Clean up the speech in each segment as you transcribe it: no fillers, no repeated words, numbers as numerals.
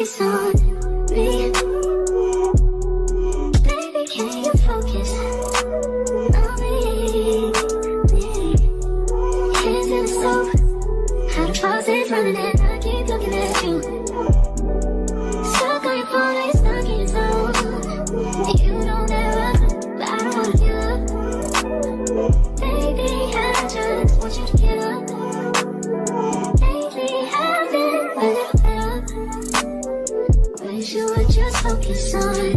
focus on me? Baby, can you focus on me? Hands in the stove, how the faucet's running and I keep looking at you. Stuck on your phone, you're stuck in your zone. You don't ever, but I don't wanna give up. Baby, I just want you to get up. Lately, I've been a little better. Wish you would just focus on me.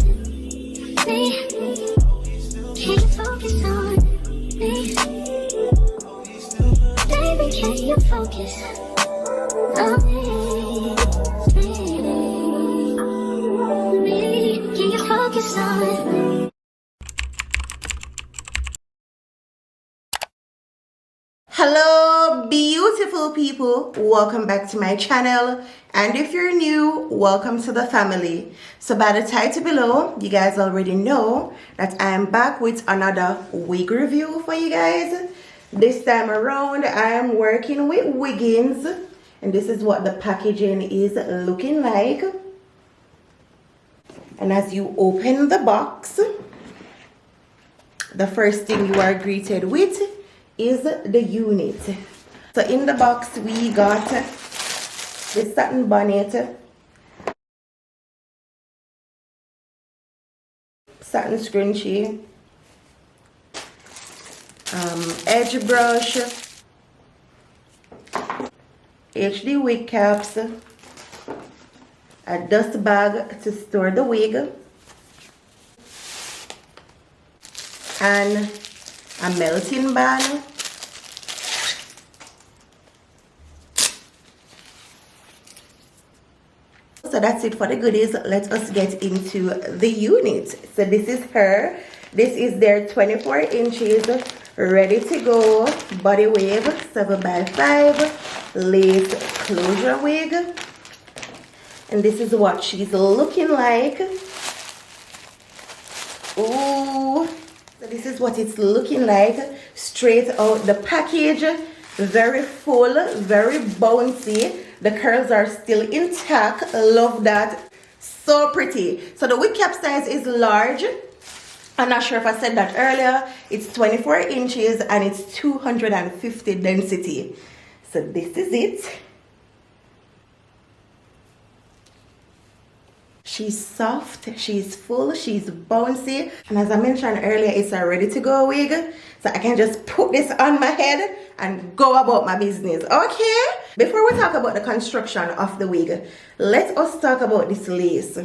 Can you focus on me? Baby, can you focus on me? Can you focus on me? Hello beautiful people, welcome back to my channel, and if you're new, welcome to the family. So by the title below, you guys already know that I am back with another wig review for you guys. This time around I am working with Wiggins, and this is what the packaging is looking like. And as you open the box, the first thing you are greeted with is the unit. So in the box we got the satin bonnet, satin scrunchie, edge brush, HD wig caps, a dust bag to store the wig, and a melting ban. So that's it for the goodies. Let us get into the unit. So this is her. This is their 24 inches ready to go body wave 7x5 lace closure wig, and this is what she's looking like. Ooh, so this is what it's looking like straight out the package. Very full, very bouncy. The curls are still intact. Love that. So pretty. So the wig cap size is large. I'm not sure if I said that earlier. It's 24 inches and it's 250 density. So this is it. She's soft, she's full, she's bouncy, and as I mentioned earlier, it's a ready to go wig, so I can just put this on my head and go about my business. Okay, before we talk about the construction of the wig, let us talk about this lace.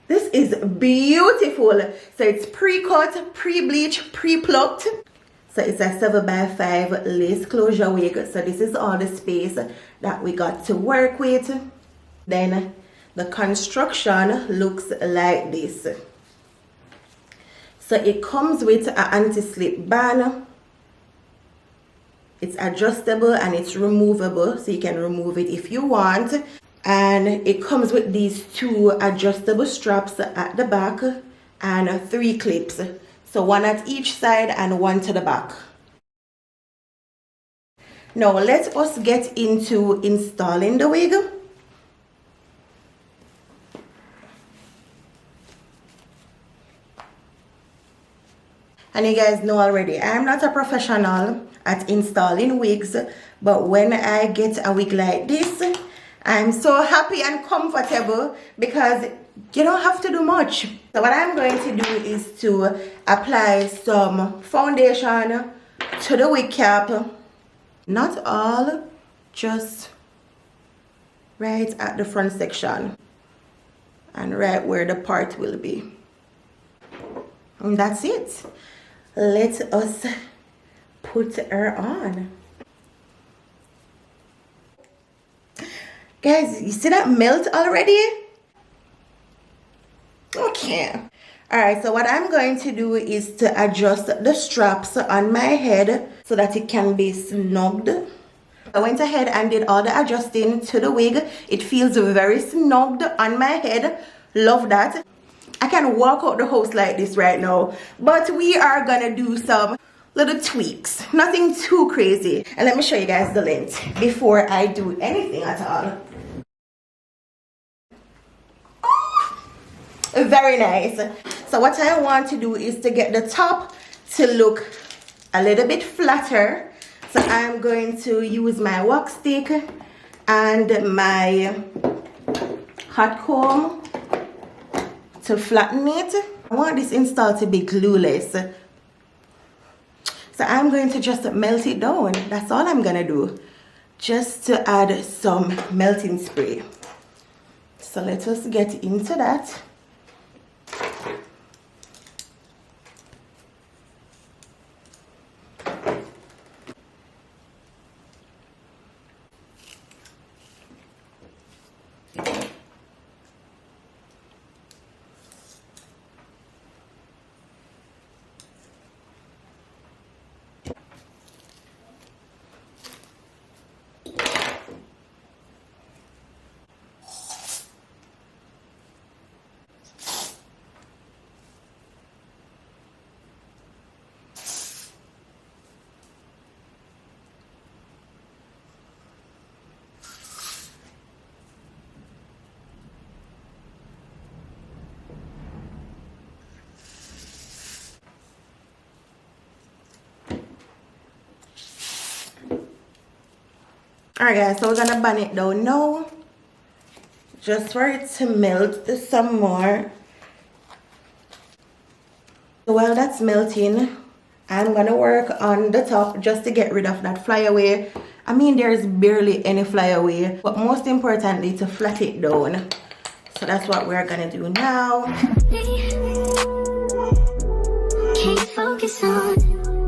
This is beautiful. So it's pre-cut, pre-bleach, pre-plucked. So it's a 7x5 lace closure wig. So this is all the space that we got to work with. Then the construction looks like this. So it comes with an anti-slip band. It's adjustable and it's removable, so you can remove it if you want. And it comes with these two adjustable straps at the back and 3 clips. So one at each side and one to the back. Now let us get into installing the wig. And you guys know already, I'm not a professional at installing wigs, but when I get a wig like this, I'm so happy and comfortable because you don't have to do much. So what I'm going to do is to apply some foundation to the wig cap. Not all, just right at the front section and right where the part will be. And that's it. Let us put her on. Guys, you see that melt already? Okay. Alright, so what I'm going to do is to adjust the straps on my head so that it can be snugged. I went ahead and did all the adjusting to the wig. It feels very snugged on my head. Love that. I can walk out the house like this right now, but we are gonna do some little tweaks, nothing too crazy. And let me show you guys the length before I do anything at all. Very nice. So what I want to do is to get the top to look a little bit flatter. So I'm going to use my wax stick and my hot comb to flatten it. I want this install to be glueless. So I'm going to just melt it down. That's all I'm gonna do. Just to add some melting spray. So let us get into that. Alright guys, so we're gonna bun it down now. Just for it to melt some more. So while that's melting, I'm gonna work on the top just to get rid of that flyaway. I mean, there's barely any flyaway, but most importantly to flat it down. So that's what we're gonna do now. Can't focus on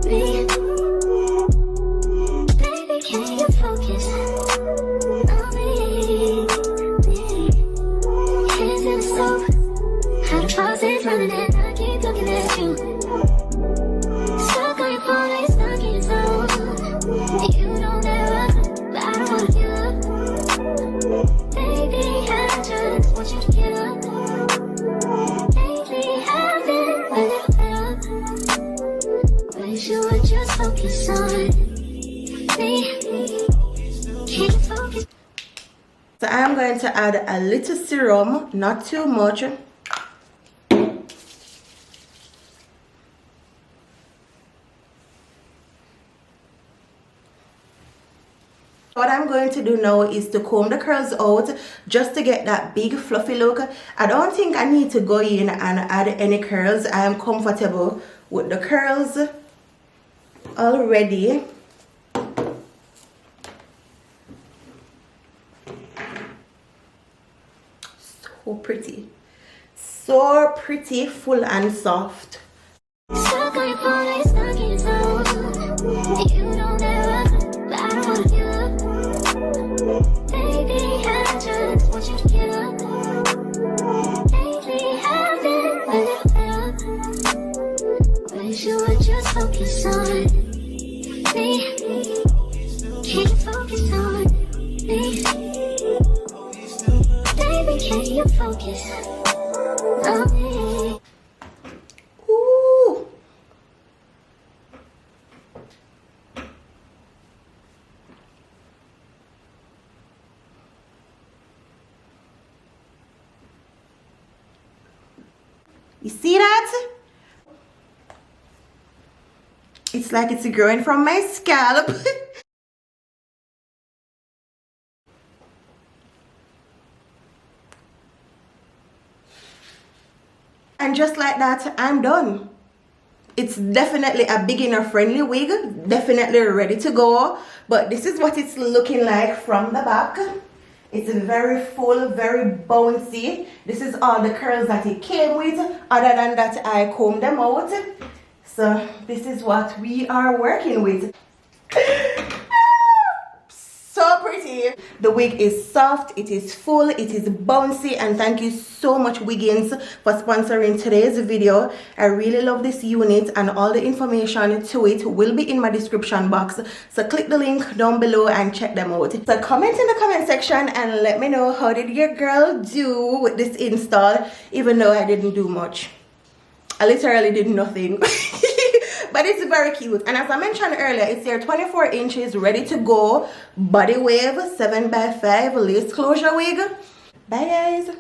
me. Baby, can you focus on me? Hands in the soap, how the faucet's running and I keep looking at you. Stuck on your phone, it's stuck in your zone. You don't ever, but I don't wanna give up. Baby, I just want you to get up. Lately, I've been a little better. Wish you would just focus on me. Can you focus? So I'm going to add a little serum, not too much. What I'm going to do now is to comb the curls out just to get that big fluffy look. I don't think I need to go in and add any curls. I am comfortable with the curls already. So pretty. So pretty, full and soft. Stuck on your phone, it's stuck in your zone. You don't ever, but I don't wanna give up. Baby, I just want you to get up. Lately, I've been a little better. Wish you would just focus on me. Can you focus on me? Baby, can you focus on me? Ooh. You see that? It's like it's growing from my scalp. And just like that, I'm done. It's definitely a beginner friendly wig, definitely ready to go. But this is what it's looking like from the back. It's very full, very bouncy. This is all the curls that it came with. Other than that, I combed them out. So this is what we are working with. So pretty. The wig is soft, it is full, it is bouncy, and thank you so much Wiggins for sponsoring today's video. I really love this unit, and all the information to it will be in my description box. So click the link down below and check them out. So comment in the comment section and let me know how did your girl do with this install, even though I didn't do much. I literally did nothing. But it's very cute, and as I mentioned earlier, it's your 24 inches ready to go body wave 7x5 lace closure wig. Bye guys.